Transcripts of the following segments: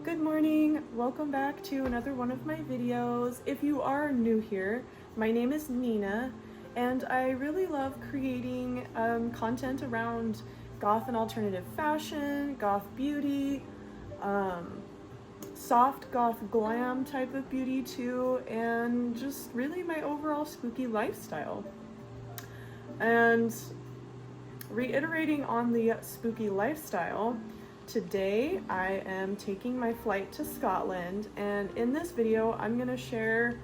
Good morning, welcome back to another one of my videos. If you are new here, my name is Nina and I really love creating content around goth and alternative fashion, goth beauty, soft goth glam type of beauty too, and just really my overall spooky lifestyle. And reiterating on the spooky lifestyle, today I am taking my flight to Scotland, and in this video I'm going to share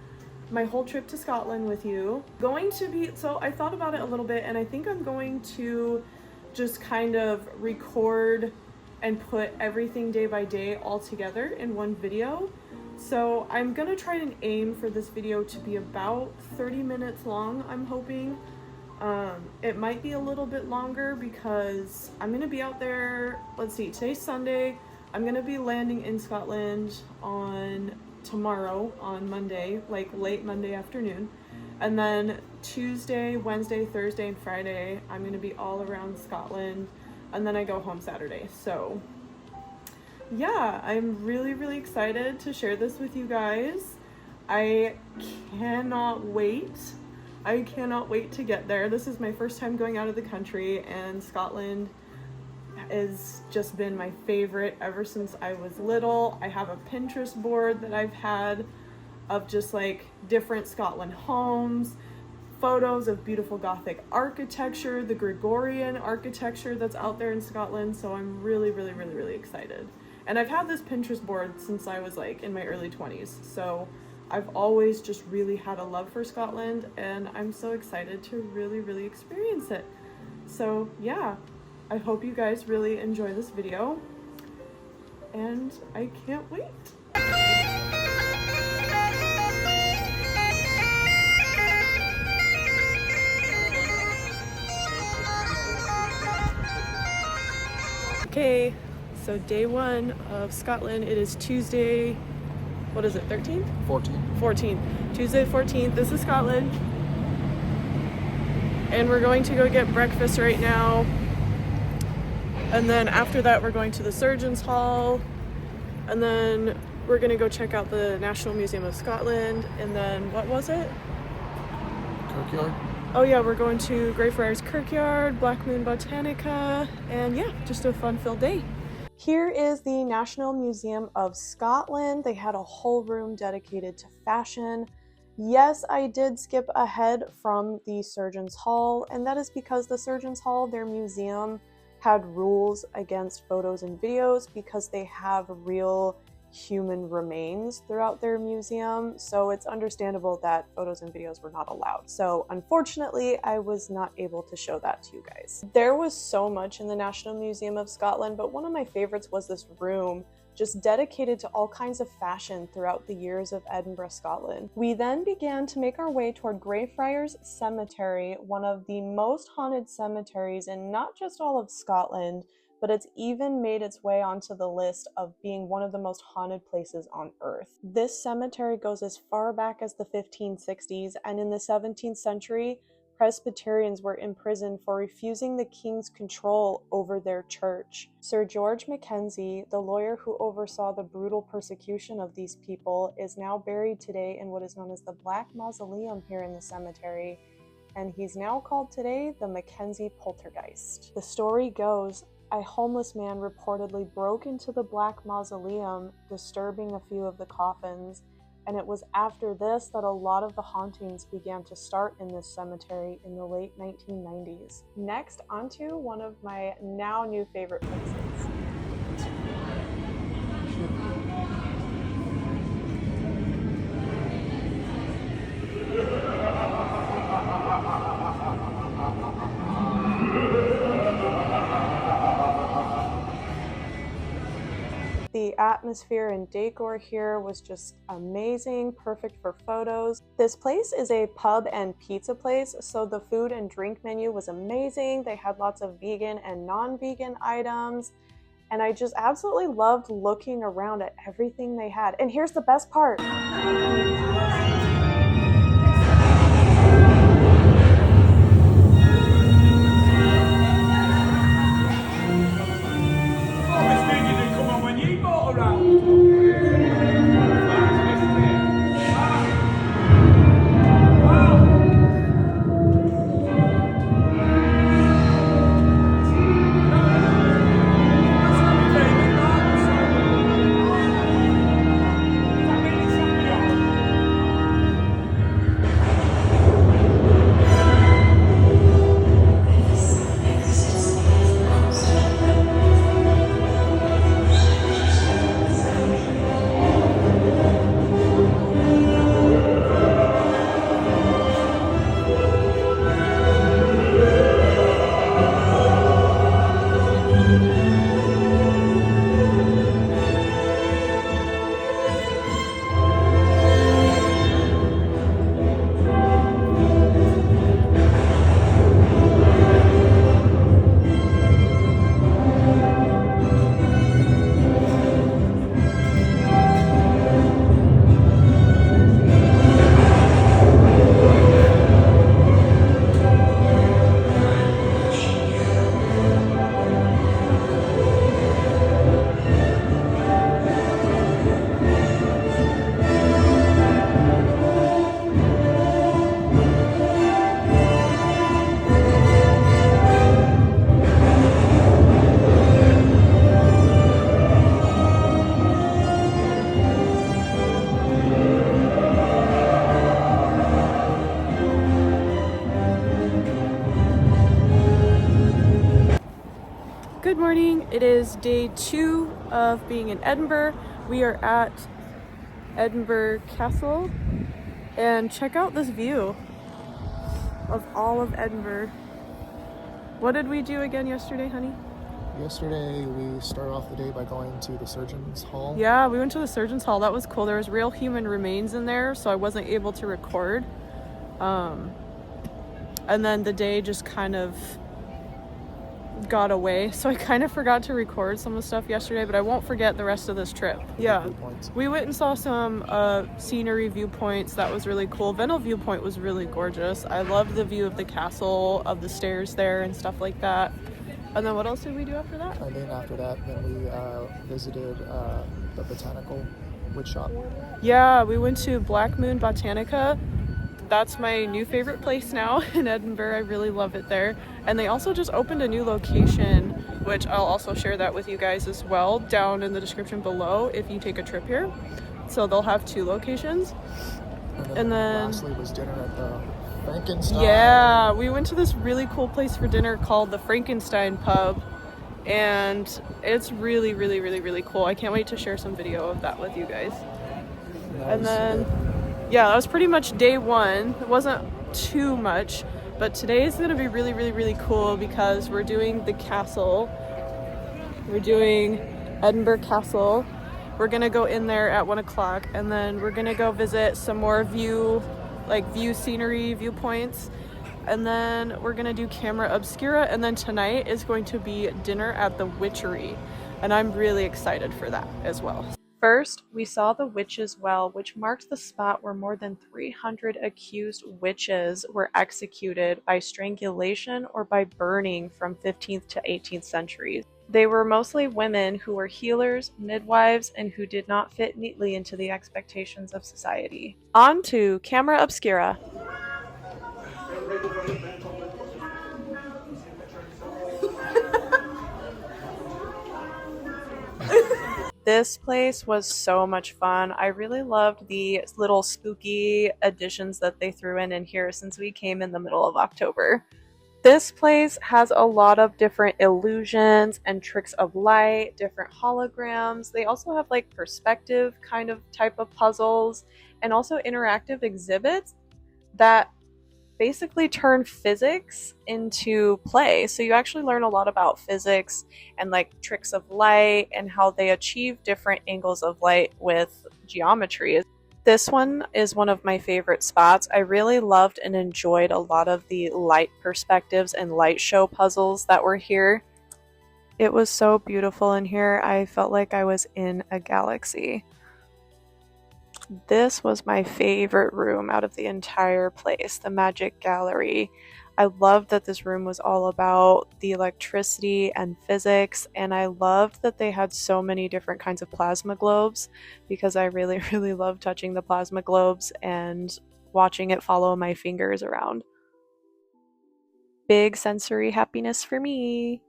my whole trip to Scotland with you. So I thought about it a little bit, and I think I'm going to just kind of record and put everything day by day all together in one video. So I'm going to try and aim for this video to be about 30 minutes long, I'm hoping. It might be a little bit longer because I'm gonna be out there, let's see, today's Sunday. I'm gonna be landing in Scotland on tomorrow, on Monday, like late Monday afternoon. And then Tuesday, Wednesday, Thursday, and Friday, I'm gonna be all around Scotland. And then I go home Saturday. So yeah, I'm really excited to share this with you guys. I cannot wait to get there. This is my first time going out of the country, and Scotland has just been my favorite ever since I was little. I have a Pinterest board that I've had of just like different Scotland homes, photos of beautiful Gothic architecture, the Gregorian architecture that's out there in Scotland. So I'm really excited. And I've had this Pinterest board since I was like in my early 20s. So I've always just really had a love for Scotland, and I'm so excited to really experience it. So yeah, I hope you guys really enjoy this video, and I can't wait. Okay, so day one of Scotland. It is Tuesday. What is it, 13th? 14th. Tuesday 14th. This is Scotland. And we're going to go get breakfast right now. And then after that, we're going to the Surgeons Hall. And then we're going to go check out the National Museum of Scotland. And then, what was it? Kirkyard. Oh yeah, we're going to Greyfriars Kirkyard, Black Moon Botanica. And yeah, just a fun-filled day. Here is the National Museum of Scotland. They had a whole room dedicated to fashion. Yes, I did skip ahead from the Surgeons Hall, and that is because the Surgeons Hall, their museum, had rules against photos and videos because they have real human remains throughout their museum, so it's understandable that photos and videos were not allowed. So unfortunately, I was not able to show that to you guys. There was so much in the National Museum of Scotland, but one of my favorites was this room just dedicated to all kinds of fashion throughout the years of Edinburgh, Scotland. We then began to make our way toward Greyfriars Cemetery, one of the most haunted cemeteries in not just all of Scotland, but it's even made its way onto the list of being one of the most haunted places on Earth. This cemetery goes as far back as the 1560s, and in the 17th century, Presbyterians were imprisoned for refusing the king's control over their church. Sir George Mackenzie, the lawyer who oversaw the brutal persecution of these people, is now buried today in what is known as the Black Mausoleum here in the cemetery, and he's now called today the Mackenzie Poltergeist. The story goes, a homeless man reportedly broke into the Black Mausoleum, disturbing a few of the coffins, and it was after this that a lot of the hauntings began to start in this cemetery in the late 1990s. Next, onto one of my now new favorite places. The atmosphere and decor here was just amazing, perfect for photos. This place is a pub and pizza place, so the food and drink menu was amazing. They had lots of vegan and non-vegan items, and I just absolutely loved looking around at everything they had. And here's the best part. around. Good morning. It is day 2 of being in Edinburgh. We are at Edinburgh Castle, and check out this view of all of Edinburgh. What did we do again yesterday, honey? Yesterday, we started off the day by going to the Surgeon's Hall. Yeah, we went to the Surgeon's Hall. That was cool. There was real human remains in there, so I wasn't able to record. And then the day just kind of got away, so I kind of forgot to record some of the stuff yesterday, but I won't forget the rest of this trip. Yeah, Viewpoints. we went and saw some scenery viewpoints. That was really cool. Venel Viewpoint was really gorgeous. I loved the view of the castle, of the stairs there and stuff like that. And then what else did we do after that? And then after that, we visited the Botanical witch shop. Yeah, we went to Black Moon Botanica. That's my new favorite place now in Edinburgh. I really love it there. And they also just opened a new location, which I'll also share that with you guys as well down in the description below if you take a trip here. So they'll have 2 locations. And then lastly was dinner at the Frankenstein. Yeah, we went to this really cool place for dinner called the Frankenstein Pub. And it's really, really, really, really cool. I can't wait to share some video of that with you guys. And then yeah, that was pretty much day 1. It wasn't too much, but today is going to be really, really, really cool because we're doing the castle. We're doing Edinburgh Castle. We're going to go in there at 1 o'clock, and then we're going to go visit some more view scenery viewpoints. And then we're going to do camera obscura, and then tonight is going to be dinner at the Witchery. And I'm really excited for that as well. First, we saw the Witches' Well, which marked the spot where more than 300 accused witches were executed by strangulation or by burning from 15th to 18th centuries. They were mostly women who were healers, midwives, and who did not fit neatly into the expectations of society. On to camera obscura. This place was so much fun. I really loved the little spooky additions that they threw in here since we came in the middle of October. This place has a lot of different illusions and tricks of light, different holograms. They also have like perspective kind of type of puzzles and also interactive exhibits that basically turn physics into play. So you actually learn a lot about physics and like tricks of light and how they achieve different angles of light with geometry. This one is one of my favorite spots. I really loved and enjoyed a lot of the light perspectives and light show puzzles that were here. It was so beautiful in here. I felt like I was in a galaxy. This was my favorite room out of the entire place, the Magic Gallery. I loved that this room was all about the electricity and physics, and I loved that they had so many different kinds of plasma globes because I really, really love touching the plasma globes and watching it follow my fingers around. Big sensory happiness for me.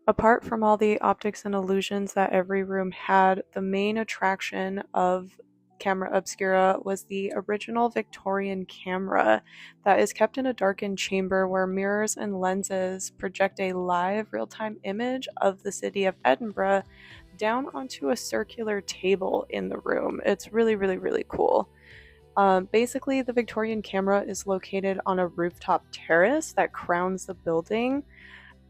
Apart from all the optics and illusions that every room had, the main attraction of camera obscura was the original Victorian camera that is kept in a darkened chamber where mirrors and lenses project a live real-time image of the city of Edinburgh down onto a circular table in the room. It's really, really, really cool. Basically, the Victorian camera is located on a rooftop terrace that crowns the building,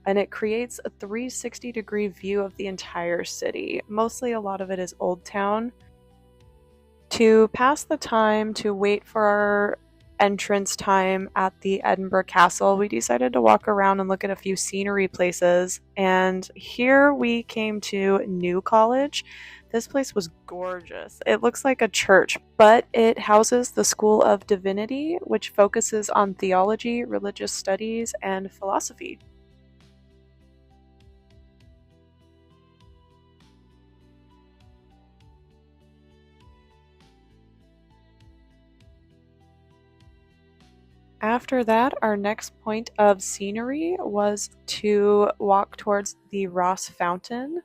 and it creates a 360-degree view of the entire city. Mostly a lot of it is Old Town. To pass the time, to wait for our entrance time at the Edinburgh Castle, we decided to walk around and look at a few scenery places. And here we came to New College. This place was gorgeous. It looks like a church, but it houses the School of Divinity, which focuses on theology, religious studies, and philosophy. After that, our next point of scenery was to walk towards the Ross Fountain,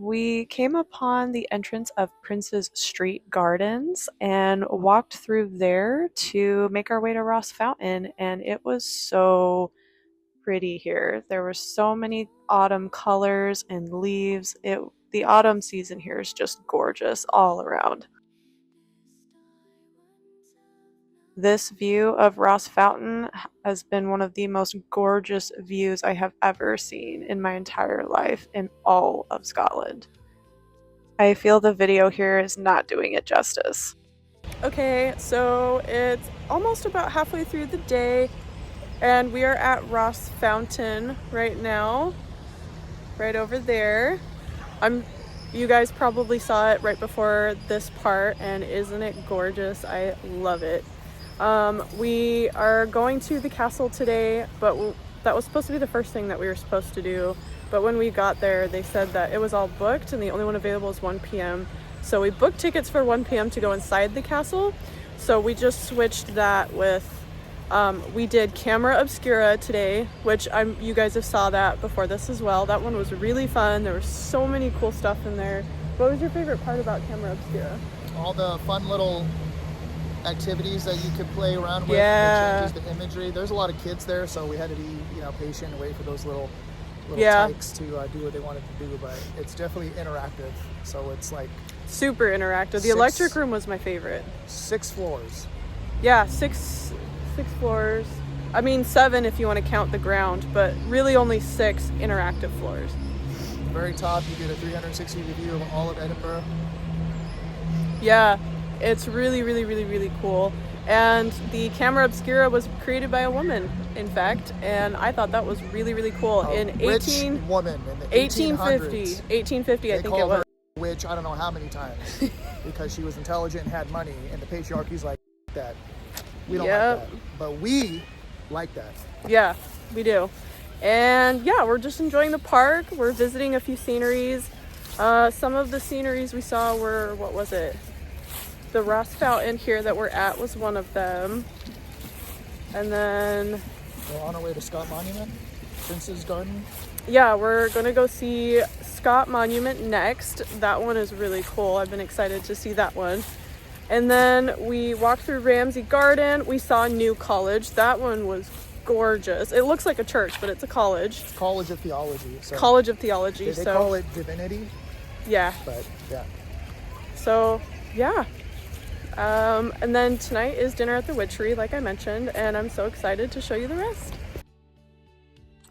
We came upon the entrance of Prince's Street Gardens and walked through there to make our way to Ross Fountain, and it was so pretty here. There were so many autumn colors and leaves. The autumn season here is just gorgeous all around. This view of Ross Fountain has been one of the most gorgeous views I have ever seen in my entire life in all of Scotland. I feel the video here is not doing it justice. Okay, so it's almost about halfway through the day, and we are at Ross Fountain right now, right over there. You guys probably saw it right before this part, and isn't it gorgeous? I love it. We are going to the castle today, but that was supposed to be the first thing that we were supposed to do. But when we got there, they said that it was all booked and the only one available is 1 p.m. So we booked tickets for 1 p.m. to go inside the castle. So we just switched that with, we did Camera Obscura today, which you guys have saw that before this as well. That one was really fun. There was so many cool stuff in there. What was your favorite part about Camera Obscura? All the fun little activities that you could play around with. Yeah. It changes the imagery. There's a lot of kids there, so we had to be, patient and wait for those little tykes to do what they wanted to do. But it's definitely interactive, so it's like super interactive. The electric room was my favorite. 6 floors. Yeah, six floors. I mean 7 if you want to count the ground, but really only 6 interactive floors. At the very top, you get a 360 view of all of Edinburgh. Yeah. It's really, really, really, really cool. And the Camera Obscura was created by a woman, in fact, and I thought that was really, really cool. Woman in the 1850, 1850, I think it was. They called her a witch I don't know how many times because she was intelligent and had money, and the patriarchy's like that. We don't like that. But we like that. Yeah, we do. And yeah, we're just enjoying the park. We're visiting a few sceneries. Some of the sceneries we saw were, what was it? The Ross Fountain here that we're at was one of them. And then we're on our way to Scott Monument, Prince's Garden. Yeah, we're gonna go see Scott Monument next. That one is really cool. I've been excited to see that one. And then we walked through Ramsay Garden. We saw New College. That one was gorgeous. It looks like a church, but it's a college. It's College of Theology. So College of Theology. They call it Divinity. Yeah. But yeah. So yeah. And then tonight is dinner at the Witchery, like I mentioned, and I'm so excited to show you the rest.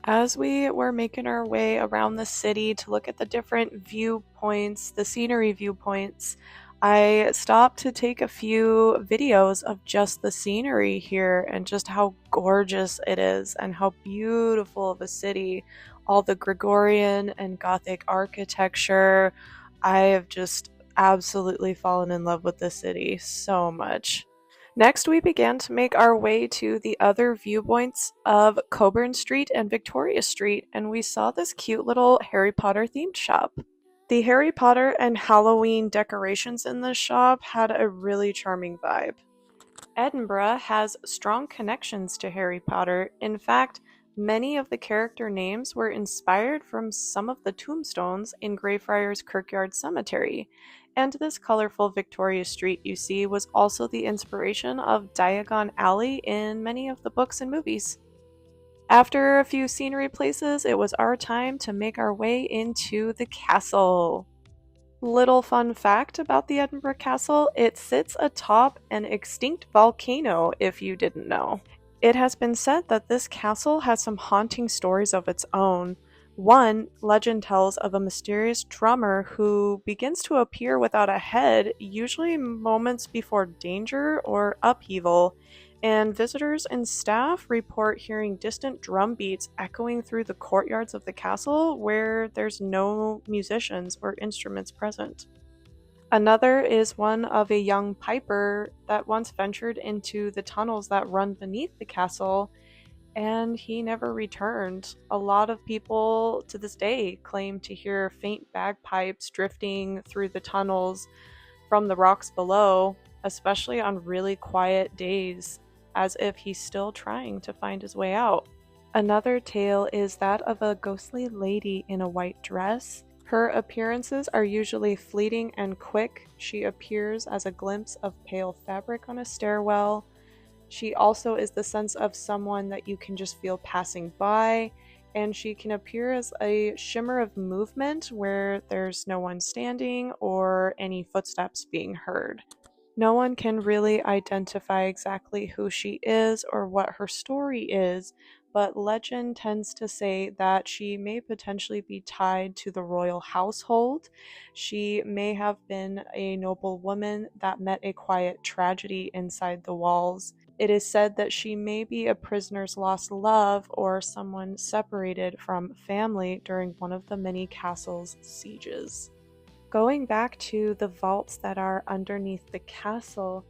As we were making our way around the city to look at the different viewpoints, the scenery viewpoints, I stopped to take a few videos of just the scenery here and just how gorgeous it is and how beautiful of a city. All the Gregorian and Gothic architecture. I have just absolutely fallen in love with the city so much. Next, we began to make our way to the other viewpoints of Coburn Street and Victoria Street, and we saw this cute little Harry Potter themed shop. The Harry Potter and Halloween decorations in this shop had a really charming vibe. Edinburgh has strong connections to Harry Potter. In fact, many of the character names were inspired from some of the tombstones in Greyfriars Kirkyard Cemetery, and this colorful Victoria Street you see was also the inspiration of Diagon Alley in many of the books and movies. After a few scenery places, it was our time to make our way into the castle. Little fun fact about the Edinburgh Castle, it sits atop an extinct volcano, if you didn't know. It has been said that this castle has some haunting stories of its own. One legend tells of a mysterious drummer who begins to appear without a head, usually moments before danger or upheaval, and visitors and staff report hearing distant drum beats echoing through the courtyards of the castle where there's no musicians or instruments present. Another is one of a young piper that once ventured into the tunnels that run beneath the castle, and he never returned. A lot of people to this day claim to hear faint bagpipes drifting through the tunnels from the rocks below, especially on really quiet days, as if he's still trying to find his way out. Another tale is that of a ghostly lady in a white dress Her appearances are usually fleeting and quick. She appears as a glimpse of pale fabric on a stairwell. She also is the sense of someone that you can just feel passing by, and she can appear as a shimmer of movement where there's no one standing or any footsteps being heard. No one can really identify exactly who she is or what her story is, but legend tends to say that she may potentially be tied to the royal household. She may have been a noble woman that met a quiet tragedy inside the walls. It is said that she may be a prisoner's lost love or someone separated from family during one of the many castle's sieges. Going back to the vaults that are underneath the castle,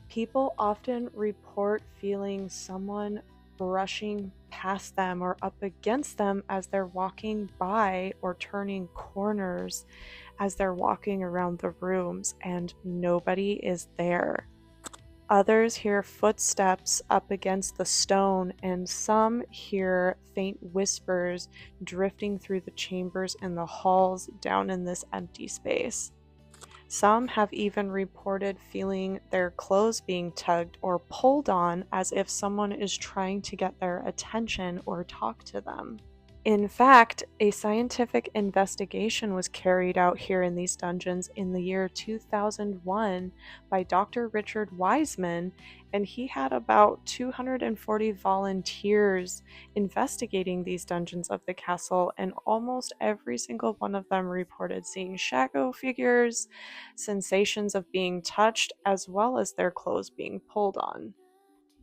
people often report feeling someone brushing past them or up against them as they're walking by, or turning corners as they're walking around the rooms, and nobody is there. Others hear footsteps up against the stone, and some hear faint whispers drifting through the chambers and the halls down in this empty space. Some have even reported feeling their clothes being tugged or pulled on, as if someone is trying to get their attention or talk to them. In fact, a scientific investigation was carried out here in these dungeons in the year 2001 by Dr. Richard Wiseman, and he had about 240 volunteers investigating these dungeons of the castle, and almost every single one of them reported seeing shadow figures, sensations of being touched, as well as their clothes being pulled on.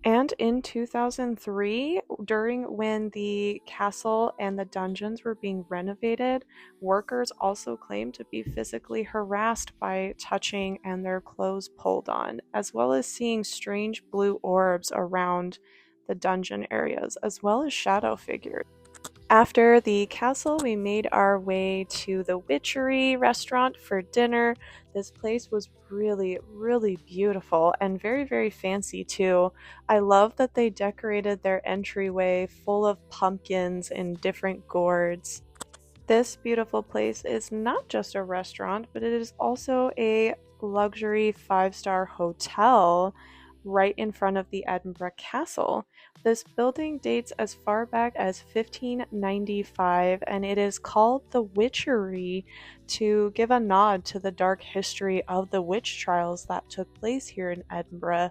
And in 2003, during when the castle and the dungeons were being renovated, workers also claimed to be physically harassed by touching and their clothes pulled on, as well as seeing strange blue orbs around the dungeon areas, as well as shadow figures. After the castle, we made our way to the Witchery restaurant for dinner. This place was really, really beautiful and very, very fancy too. I love that they decorated their entryway full of pumpkins and different gourds. This beautiful place is not just a restaurant, but it is also a luxury 5-star hotel right in front of the Edinburgh Castle. This building dates as far back as 1595, and it is called the Witchery to give a nod to the dark history of the witch trials that took place here in Edinburgh.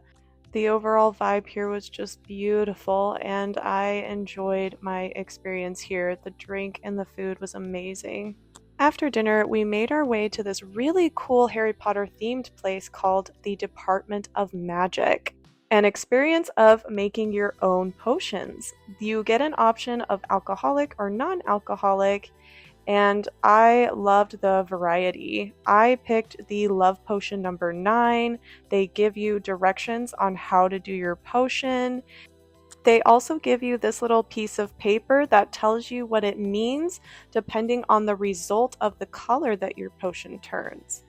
The overall vibe here was just beautiful, and I enjoyed my experience here. The drink and the food was amazing. After dinner, we made our way to this really cool Harry Potter themed place called the Department of Magic. An experience of making your own potions. You get an option of alcoholic or non-alcoholic, and I loved the variety. I picked the love potion number 9. They give you directions on how to do your potion. They also give you this little piece of paper that tells you what it means depending on the result of the color that your potion turns.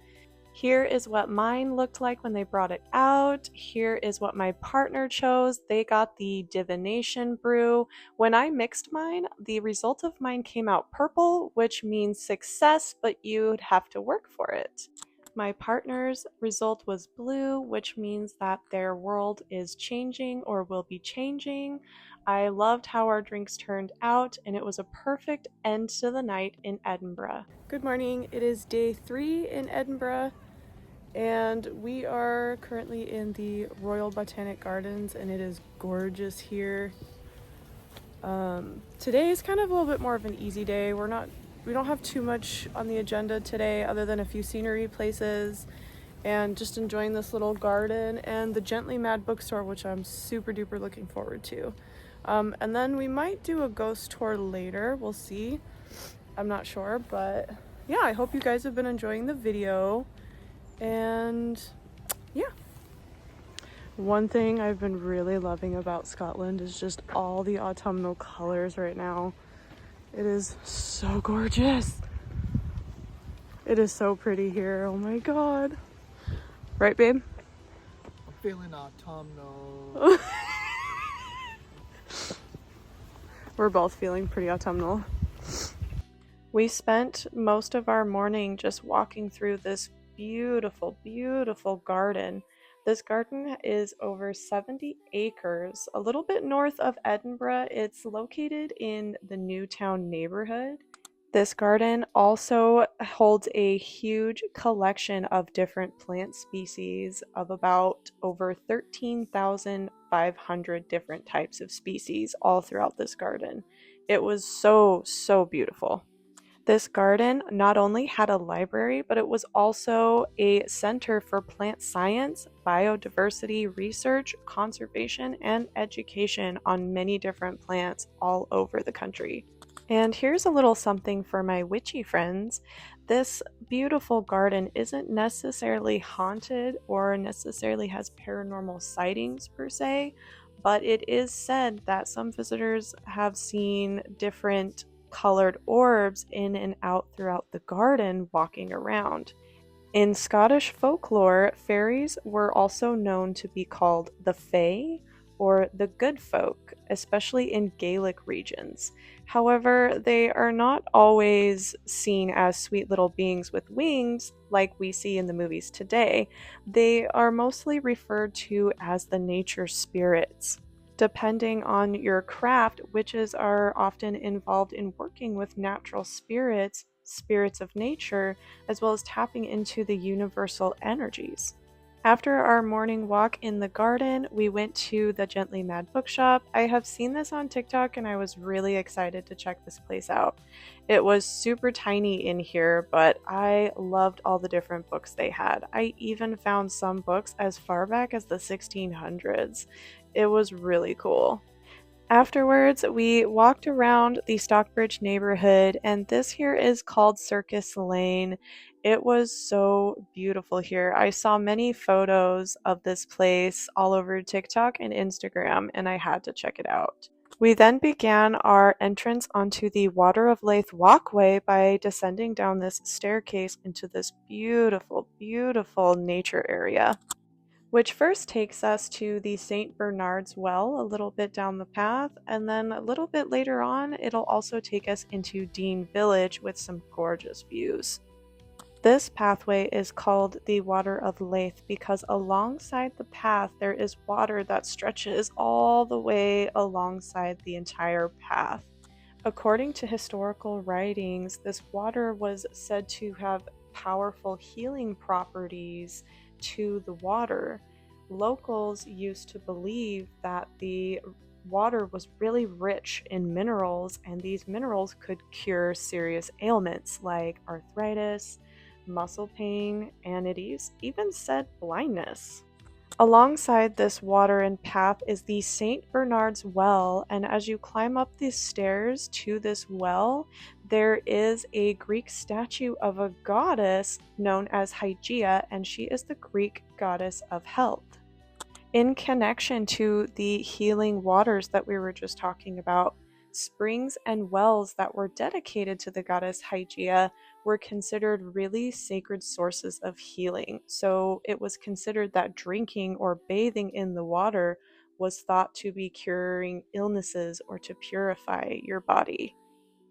Here is what mine looked like when they brought it out. Here is what my partner chose. They got the divination brew. When I mixed mine, the result of mine came out purple, which means success, but you'd have to work for it. My partner's result was blue, which means that their world is changing or will be changing. I loved how our drinks turned out, and it was a perfect end to the night in Edinburgh. Good morning. It is day 3 in Edinburgh, and we are currently in the Royal Botanic Gardens, and it is gorgeous here. Today is kind of a little bit more of an easy day. We don't have too much on the agenda today other than a few scenery places and just enjoying this little garden and the Gently Mad bookstore, which I'm super duper looking forward to. And then we might do a ghost tour later. We'll see. I'm not sure, but yeah, I hope you guys have been enjoying the video. And yeah. One thing I've been really loving about Scotland is just all the autumnal colors right now. It is so gorgeous. It is so pretty here. Oh my god. Right, babe? I'm feeling autumnal. We're both feeling pretty autumnal. We spent most of our morning just walking through this beautiful, beautiful garden. This garden is over 70 acres, a little bit north of Edinburgh. It's located in the Newtown neighborhood. This garden also holds a huge collection of different plant species of about over 13,500 different types of species all throughout this garden. It was so, so beautiful. This garden not only had a library, but it was also a center for plant science, biodiversity research, conservation, and education on many different plants all over the country. And here's a little something for my witchy friends. This beautiful garden isn't necessarily haunted or necessarily has paranormal sightings per se, but it is said that some visitors have seen different colored orbs in and out throughout the garden walking around. In Scottish folklore, fairies were also known to be called the Fae or the good folk, especially in Gaelic regions. However, they are not always seen as sweet little beings with wings like we see in the movies today. They are mostly referred to as the nature spirits. Depending on your craft, witches are often involved in working with natural spirits, spirits of nature, as well as tapping into the universal energies. After our morning walk in the garden, we went to the Gently Mad bookshop. I have seen this on TikTok and I was really excited to check this place out. It was super tiny in here, but I loved all the different books they had. I even found some books as far back as the 1600s. It was really cool. Afterwards, we walked around the Stockbridge neighborhood, and this here is called Circus Lane. It was so beautiful here. I saw many photos of this place all over TikTok and Instagram, and I had to check it out. We then began our entrance onto the Water of Leith walkway by descending down this staircase into this beautiful, beautiful nature area, which first takes us to the St. Bernard's Well a little bit down the path, and then a little bit later on, it'll also take us into Dean Village with some gorgeous views. This pathway is called the Water of Leith because alongside the path there is water that stretches all the way alongside the entire path. According to historical writings, this water was said to have powerful healing properties to the water. Locals used to believe that the water was really rich in minerals, and these minerals could cure serious ailments like arthritis, muscle pain, and it even said blindness. Alongside this water and path is the St. Bernard's Well, and as you climb up these stairs to this well, there is a Greek statue of a goddess known as Hygeia, and she is the Greek goddess of health. In connection to the healing waters that we were just talking about, springs and wells that were dedicated to the goddess Hygeia were considered really sacred sources of healing. So it was considered that drinking or bathing in the water was thought to be curing illnesses or to purify your body.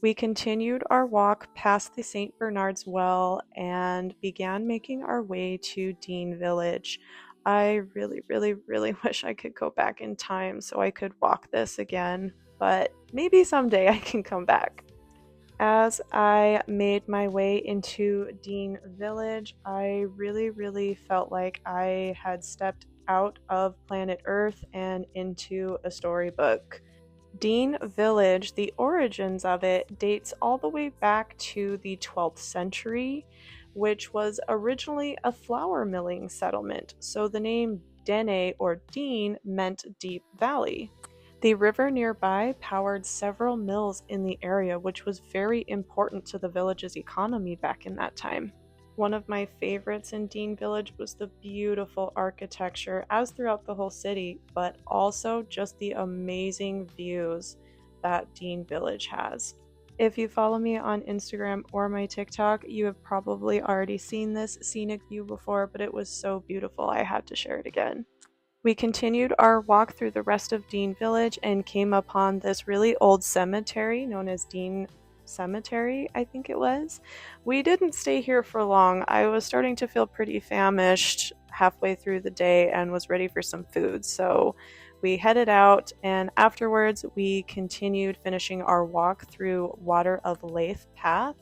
We continued our walk past the St. Bernard's Well and began making our way to Dean Village. I really, really, really wish I could go back in time so I could walk this again, but maybe someday I can come back. As I made my way into Dean Village, I really, really felt like I had stepped out of planet Earth and into a storybook. Dean Village, the origins of it, dates all the way back to the 12th century, which was originally a flour milling settlement, so the name Dene or Dean meant deep valley. The river nearby powered several mills in the area, which was very important to the village's economy back in that time. One of my favorites in Dean Village was the beautiful architecture, as throughout the whole city, but also just the amazing views that Dean Village has. If you follow me on Instagram or my TikTok, you have probably already seen this scenic view before, but it was so beautiful I had to share it again. We continued our walk through the rest of Dean Village and came upon this really old cemetery known as Dean Cemetery, I think it was. We didn't stay here for long. I was starting to feel pretty famished halfway through the day and was ready for some food, so we headed out, and afterwards we continued finishing our walk through Water of Leith path,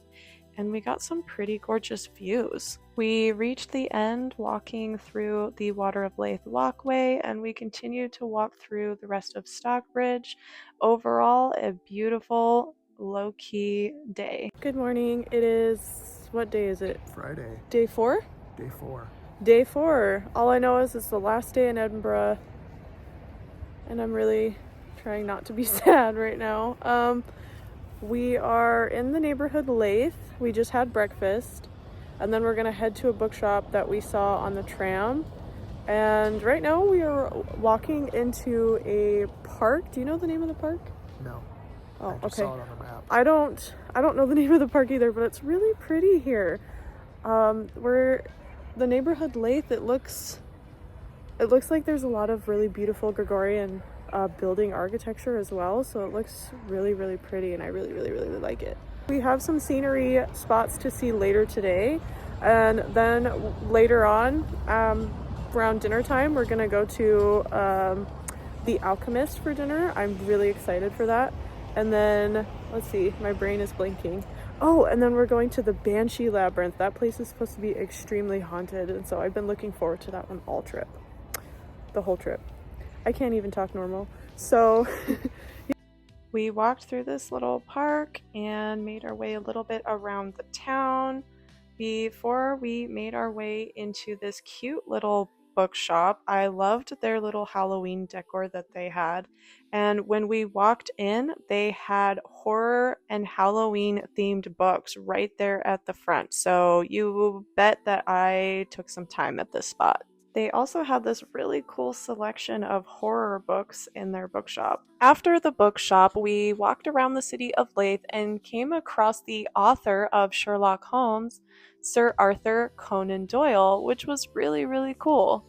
and we got some pretty gorgeous views. We reached the end walking through the Water of Leith walkway, and we continued to walk through the rest of Stockbridge. Overall, a beautiful, low-key day. Good morning. It is, what day is it? Friday. Day 4? Day 4. Day 4. All I know is it's the last day in Edinburgh, and I'm really trying not to be sad right now. We are in the neighborhood Leith. We just had breakfast, and then we're gonna head to a bookshop that we saw on the tram. And right now we are walking into a park. Do you know the name of the park? No. Oh, I just okay. saw it on the map. I don't know the name of the park either, but it's really pretty here. We're the neighborhood Leith. It looks like there's a lot of really beautiful Gregorian building architecture as well, so it looks really, really pretty, and I really, really, really like it. We have some scenery spots to see later today, and then later on, around dinner time, we're gonna go to the Alchemist for dinner. I'm really excited for that. And then, let's see, my brain is blinking. Oh, and then we're going to the Banshee Labyrinth. That place is supposed to be extremely haunted, and so I've been looking forward to that one the whole trip. I can't even talk normal. So we walked through this little park and made our way a little bit around the town before we made our way into this cute little bookshop. I loved their little Halloween decor that they had. And when we walked in, they had horror and Halloween themed books right there at the front. So you bet that I took some time at this spot. They also had this really cool selection of horror books in their bookshop. After the bookshop, we walked around the city of Leith and came across the author of Sherlock Holmes, Sir Arthur Conan Doyle, which was really, really cool.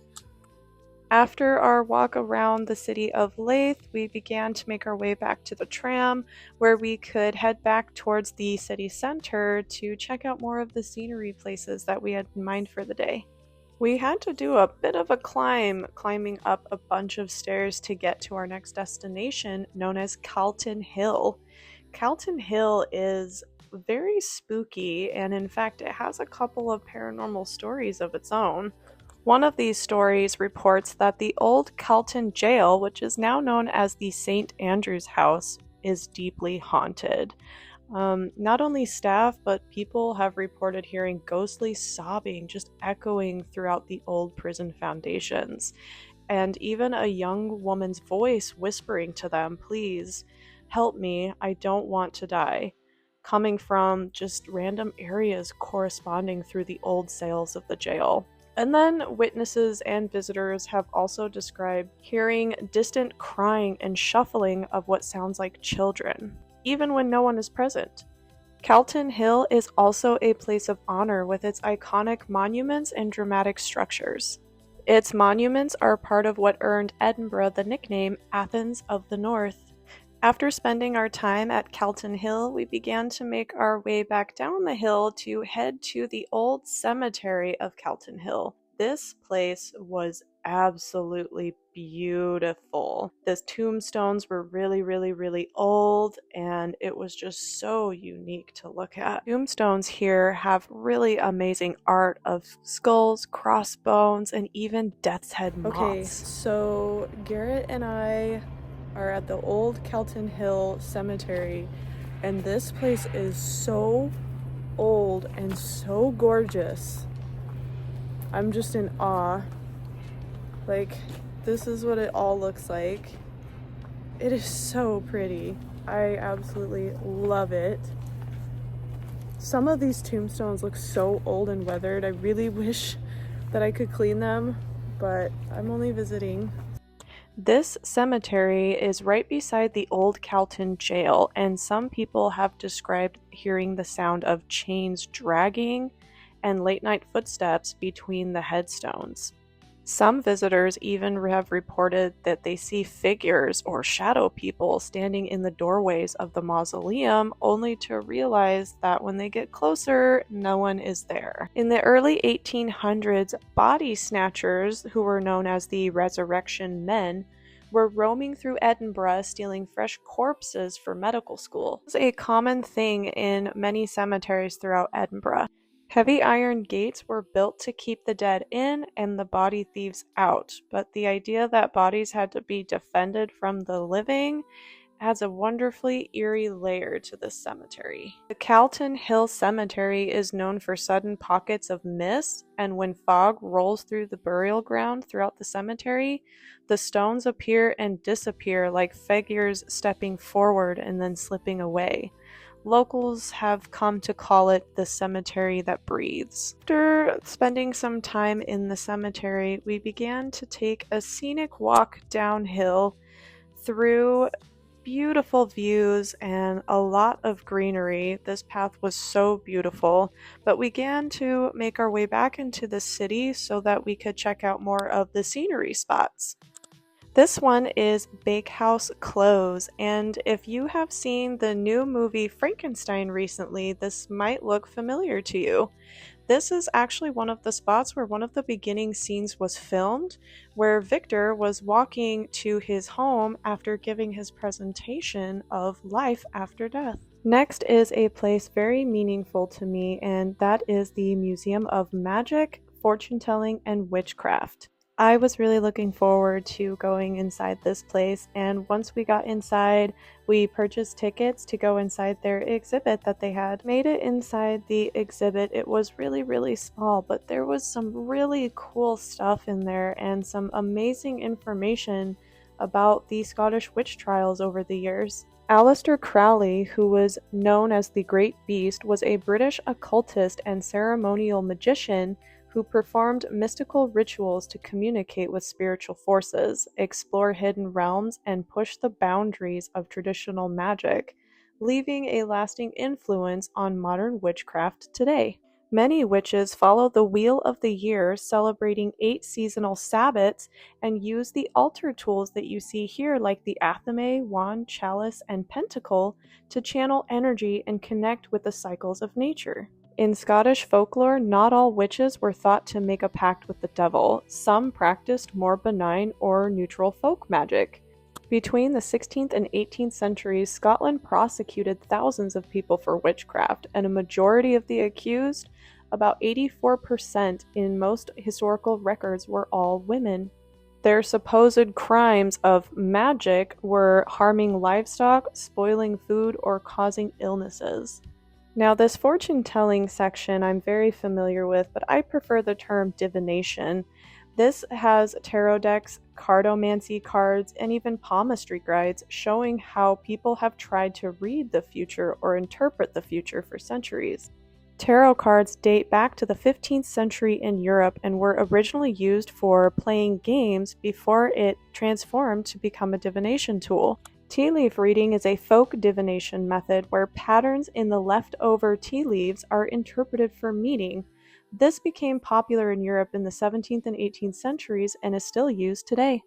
After our walk around the city of Leith, we began to make our way back to the tram, where we could head back towards the city center to check out more of the scenery places that we had in mind for the day. We had to do a bit of a climbing up a bunch of stairs to get to our next destination, known as Calton Hill. Calton Hill is very spooky, and in fact, it has a couple of paranormal stories of its own. One of these stories reports that the old Calton jail, which is now known as the St. Andrew's House, is deeply haunted. Not only staff, but people have reported hearing ghostly sobbing just echoing throughout the old prison foundations, and even a young woman's voice whispering to them, "Please, help me, I don't want to die," coming from just random areas corresponding through the old cells of the jail. And then witnesses and visitors have also described hearing distant crying and shuffling of what sounds like children, even when no one is present. Calton Hill is also a place of honor with its iconic monuments and dramatic structures. Its monuments are part of what earned Edinburgh the nickname Athens of the North. After spending our time at Calton Hill, we began to make our way back down the hill to head to the old cemetery of Calton Hill. This place was absolutely beautiful. The tombstones were really, really, really old, and it was just so unique to look at. Tombstones here have really amazing art of skulls, crossbones, and even death's head moths. Okay, so Garrett and I are at the old Calton Hill Cemetery, and this place is so old and so gorgeous. I'm just in awe. Like, this is what it all looks like. It is so pretty. I absolutely love it. Some of these tombstones look so old and weathered. I really wish that I could clean them, but I'm only visiting. This cemetery is right beside the old Calton jail, and some people have described hearing the sound of chains dragging and late night footsteps between the headstones. Some visitors even have reported that they see figures or shadow people standing in the doorways of the mausoleum, only to realize that when they get closer, no one is there. In the early 1800s, body snatchers, who were known as the Resurrection Men, were roaming through Edinburgh stealing fresh corpses for medical school. It was a common thing in many cemeteries throughout Edinburgh. Heavy iron gates were built to keep the dead in and the body thieves out, but the idea that bodies had to be defended from the living adds a wonderfully eerie layer to this cemetery. The Calton Hill Cemetery is known for sudden pockets of mist, and when fog rolls through the burial ground throughout the cemetery, the stones appear and disappear like figures stepping forward and then slipping away. Locals have come to call it the cemetery that breathes. After spending some time in the cemetery, we began to take a scenic walk downhill through beautiful views and a lot of greenery. This path was so beautiful, but we began to make our way back into the city so that we could check out more of the scenery spots. This one is Bakehouse Close, and if you have seen the new movie Frankenstein recently, this might look familiar to you. This is actually one of the spots where one of the beginning scenes was filmed, where Victor was walking to his home after giving his presentation of life after death. Next is a place very meaningful to me, and that is the Museum of Magic, Fortune-Telling, and Witchcraft. I was really looking forward to going inside this place, and once we got inside, we purchased tickets to go inside their exhibit that they had. Made it inside the exhibit. It was really small, but there was some really cool stuff in there and some amazing information about the Scottish witch trials over the years. Aleister Crowley, who was known as the Great Beast, was a British occultist and ceremonial magician who performed mystical rituals to communicate with spiritual forces, explore hidden realms, and push the boundaries of traditional magic, leaving a lasting influence on modern witchcraft today. Many witches follow the Wheel of the Year, celebrating 8 seasonal Sabbats, and use the altar tools that you see here, like the athame, wand, chalice, and pentacle, to channel energy and connect with the cycles of nature. In Scottish folklore, not all witches were thought to make a pact with the devil. Some practiced more benign or neutral folk magic. Between the 16th and 18th centuries, Scotland prosecuted thousands of people for witchcraft, and a majority of the accused, about 84% in most historical records, were all women. Their supposed crimes of magic were harming livestock, spoiling food, or causing illnesses. Now, this fortune-telling section I'm very familiar with, but I prefer the term divination. This has tarot decks, cartomancy cards, and even palmistry guides showing how people have tried to read the future or interpret the future for centuries. Tarot cards date back to the 15th century in Europe and were originally used for playing games before it transformed to become a divination tool. Tea leaf reading is a folk divination method where patterns in the leftover tea leaves are interpreted for meaning. This became popular in Europe in the 17th and 18th centuries and is still used today.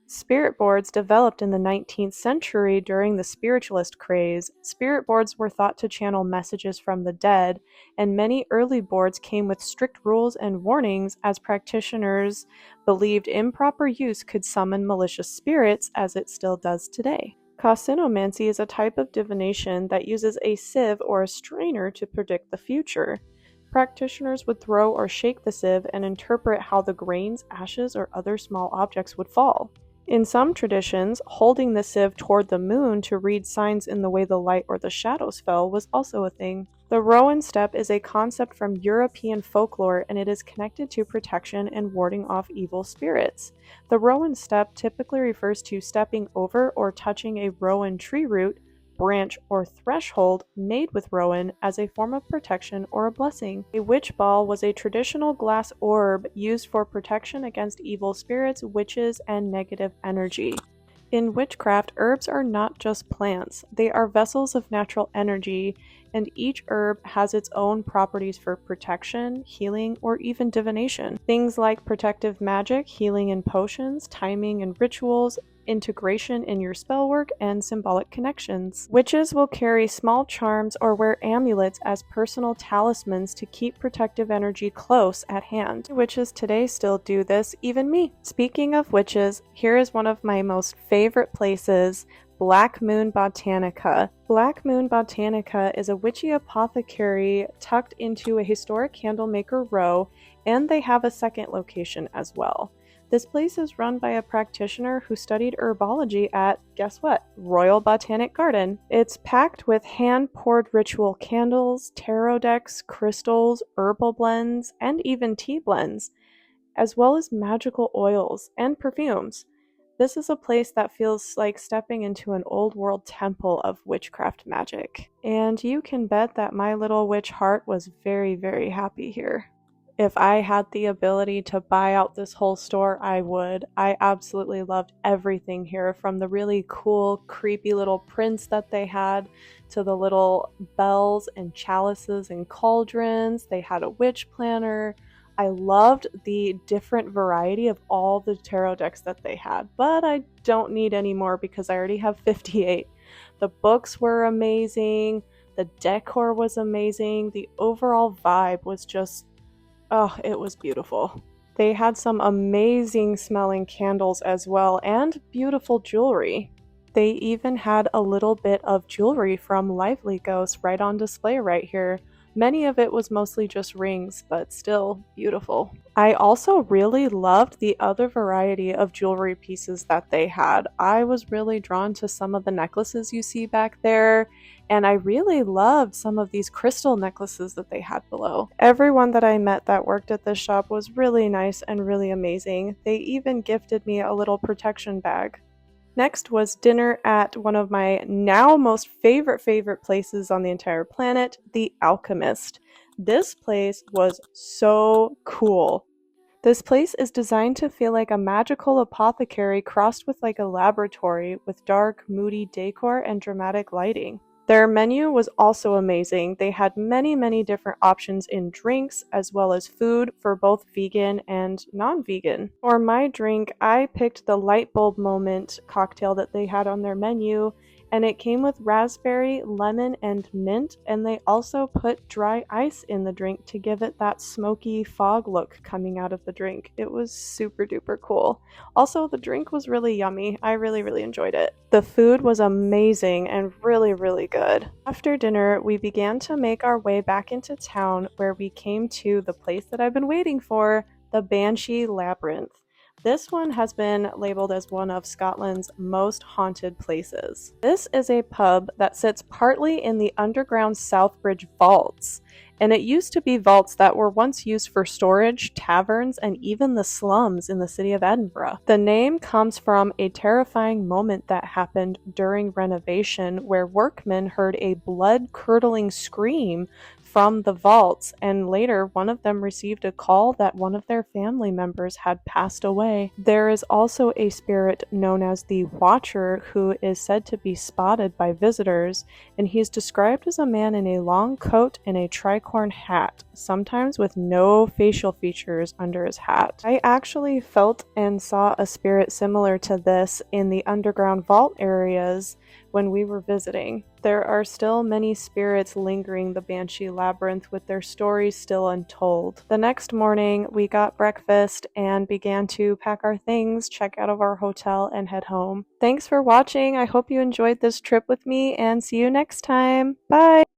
Spirit boards developed in the 19th century during the spiritualist craze. Spirit boards were thought to channel messages from the dead, and many early boards came with strict rules and warnings, as practitioners believed improper use could summon malicious spirits, as it still does today. Cosinomancy is a type of divination that uses a sieve or a strainer to predict the future. Practitioners would throw or shake the sieve and interpret how the grains, ashes, or other small objects would fall. In some traditions, holding the sieve toward the moon to read signs in the way the light or the shadows fell was also a thing. The Rowan step is a concept from European folklore, and it is connected to protection and warding off evil spirits. The Rowan step typically refers to stepping over or touching a rowan tree root, branch, or threshold made with rowan as a form of protection or a blessing. A witch ball was a traditional glass orb used for protection against evil spirits, witches, and negative energy. In witchcraft, herbs are not just plants, they are vessels of natural energy, and each herb has its own properties for protection, healing, or even divination. Things like protective magic, healing and potions, timing and rituals, integration in your spell work, and symbolic connections. Witches will carry small charms or wear amulets as personal talismans to keep protective energy close at hand. Witches today still do this, even me. Speaking of witches, here is one of my most favorite places, Black Moon Botanica. Black Moon Botanica is a witchy apothecary tucked into a historic candlemaker row, and they have a second location as well. This place is run by a practitioner who studied herbology at, guess what, Royal Botanic Garden. It's packed with hand-poured ritual candles, tarot decks, crystals, herbal blends, and even tea blends, as well as magical oils and perfumes. This is a place that feels like stepping into an old world temple of witchcraft magic. And you can bet that my little witch heart was very, very happy here. If I had the ability to buy out this whole store, I would. I absolutely loved everything here, from the really cool, creepy little prints that they had, to the little bells and chalices and cauldrons. They had a witch planner. I loved the different variety of all the tarot decks that they had, but I don't need any more because I already have 58. The books were amazing. The decor was amazing. The overall vibe was just, oh, it was beautiful. They had some amazing smelling candles as well, and beautiful jewelry. They even had a little bit of jewelry from Lively Ghost right on display right here. Many of it was mostly just rings, but still beautiful. I also really loved the other variety of jewelry pieces that they had. I was really drawn to some of the necklaces you see back there, and I really loved some of these crystal necklaces that they had below. Everyone that I met that worked at this shop was really nice and really amazing. They even gifted me a little protection bag. Next was dinner at one of my now most favorite places on the entire planet, the Alchemist. This place was so cool. This place is designed to feel like a magical apothecary crossed with like a laboratory with dark, moody decor and dramatic lighting. Their menu was also amazing. They had many different options in drinks as well as food for both vegan and non-vegan. For my drink, I picked the Light Bulb Moment cocktail that they had on their menu, and it came with raspberry, lemon, and mint, and they also put dry ice in the drink to give it that smoky fog look coming out of the drink. It was super duper cool. Also, the drink was really yummy. I really enjoyed it. The food was amazing and really good. After dinner, we began to make our way back into town, where we came to the place that I've been waiting for, the Banshee Labyrinth. This one has been labeled as one of Scotland's most haunted places. This is a pub that sits partly in the underground Southbridge vaults, and it used to be vaults that were once used for storage, taverns, and even the slums in the city of Edinburgh. The name comes from a terrifying moment that happened during renovation, where workmen heard a blood-curdling scream from the vaults, and later one of them received a call that one of their family members had passed away. There is also a spirit known as the Watcher who is said to be spotted by visitors, and he is described as a man in a long coat and a tricorn hat, sometimes with no facial features under his hat. I actually felt and saw a spirit similar to this in the underground vault areas when we were visiting. There are still many spirits lingering the Banshee Labyrinth, with their stories still untold. The next morning, we got breakfast and began to pack our things, check out of our hotel, and head home. Thanks for watching. I hope you enjoyed this trip with me, and see you next time. Bye!